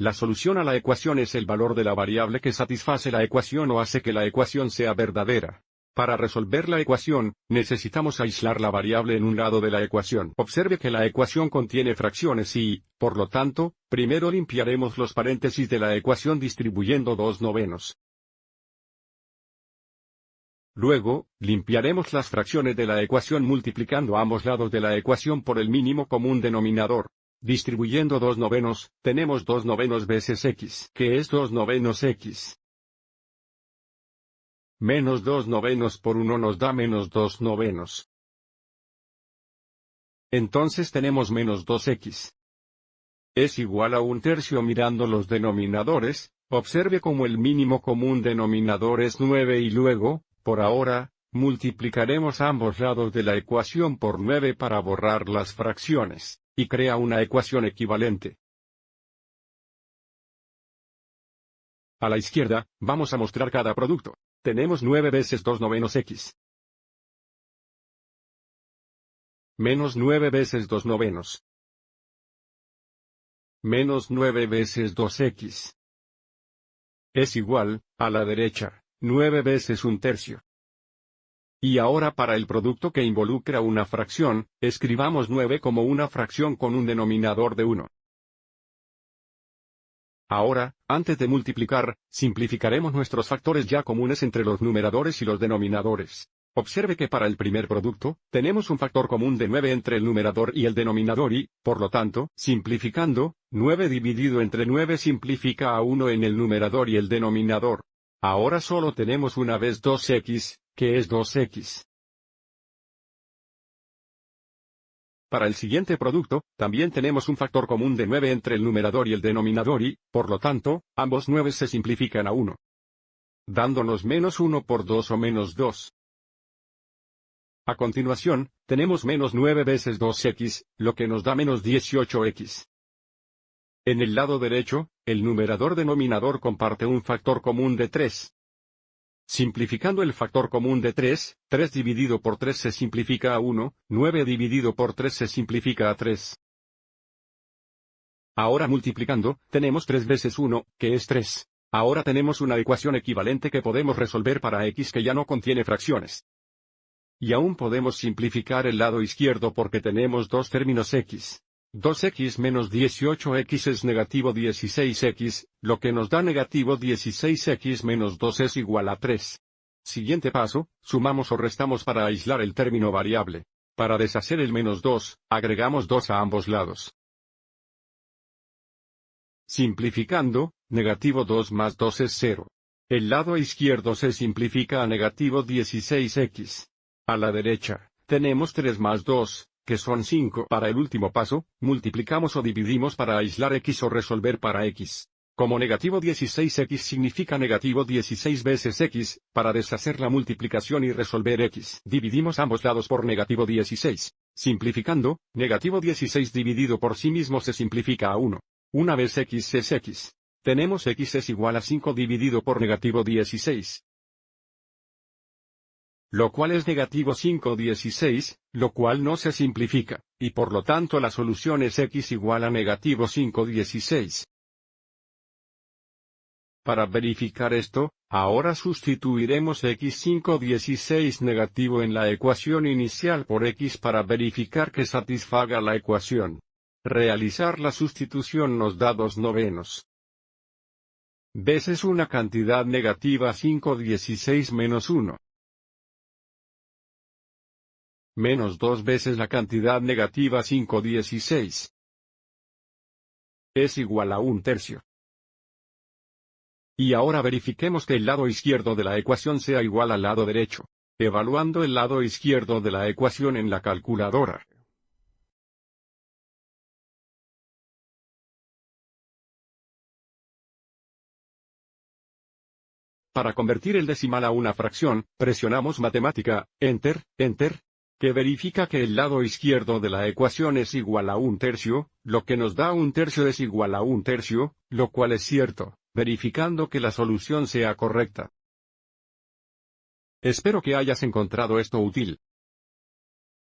La solución a la ecuación es el valor de la variable que satisface la ecuación o hace que la ecuación sea verdadera. Para resolver la ecuación, necesitamos aislar la variable en un lado de la ecuación. Observe que la ecuación contiene fracciones y, por lo tanto, primero limpiaremos los paréntesis de la ecuación distribuyendo 2/9. Luego, limpiaremos las fracciones de la ecuación multiplicando ambos lados de la ecuación por el mínimo común denominador. Distribuyendo 2/9, tenemos 2/9 veces x, que es 2/9 x. Menos 2/9 por 1 nos da menos 2/9. Entonces tenemos menos 2x. Es igual a 1/3 mirando los denominadores, observe como el mínimo común denominador es 9 y luego, por ahora, multiplicaremos ambos lados de la ecuación por 9 para borrar las fracciones, y crea una ecuación equivalente. A la izquierda, vamos a mostrar cada producto. Tenemos 9 veces 2/9 x. Menos 9 veces 2/9. Menos 9 veces 2x. Es igual, a la derecha, 9 veces 1/3. Y ahora para el producto que involucra una fracción, escribamos 9 como una fracción con un denominador de 1. Ahora, antes de multiplicar, simplificaremos nuestros factores ya comunes entre los numeradores y los denominadores. Observe que para el primer producto, tenemos un factor común de 9 entre el numerador y el denominador y, por lo tanto, simplificando, 9 dividido entre 9 simplifica a 1 en el numerador y el denominador. Ahora solo tenemos una vez 2x, que es 2x. Para el siguiente producto, también tenemos un factor común de 9 entre el numerador y el denominador y, por lo tanto, ambos 9 se simplifican a 1. Dándonos menos 1 por 2 o menos 2. A continuación, tenemos menos 9 veces 2x, lo que nos da menos 18x. En el lado derecho, el numerador-denominador comparte un factor común de 3. Simplificando el factor común de 3, 3 dividido por 3 se simplifica a 1, 9 dividido por 3 se simplifica a 3. Ahora multiplicando, tenemos 3 veces 1, que es 3. Ahora tenemos una ecuación equivalente que podemos resolver para x que ya no contiene fracciones. Y aún podemos simplificar el lado izquierdo porque tenemos dos términos x. 2x menos 18x es negativo 16x, lo que nos da negativo 16x menos 2 es igual a 3. Siguiente paso, sumamos o restamos para aislar el término variable. Para deshacer el menos 2, agregamos 2 a ambos lados. Simplificando, negativo 2 más 2 es 0. El lado izquierdo se simplifica a negativo 16x. A la derecha, tenemos 3 más 2, que son 5. Para el último paso, multiplicamos o dividimos para aislar x o resolver para x. Como negativo 16x significa negativo 16 veces x, para deshacer la multiplicación y resolver x, dividimos ambos lados por negativo 16. Simplificando, negativo 16 dividido por sí mismo se simplifica a 1. Una vez x es x. Tenemos x es igual a 5 dividido por negativo 16. Lo cual es negativo 5/16, lo cual no se simplifica, y por lo tanto la solución es x igual a negativo 5/16. Para verificar esto, ahora sustituiremos x 5/16 negativo en la ecuación inicial por x para verificar que satisfaga la ecuación. Realizar la sustitución nos da 2/9. Veces una cantidad negativa 5/16 menos 1. Menos 2 veces la cantidad negativa 5/16. Es igual a 1/3. Y ahora verifiquemos que el lado izquierdo de la ecuación sea igual al lado derecho, evaluando el lado izquierdo de la ecuación en la calculadora. Para convertir el decimal a una fracción, presionamos matemática, Enter, Enter, que verifica que el lado izquierdo de la ecuación es igual a 1/3, lo que nos da 1/3 es igual a 1/3, lo cual es cierto, verificando que la solución sea correcta. Espero que hayas encontrado esto útil.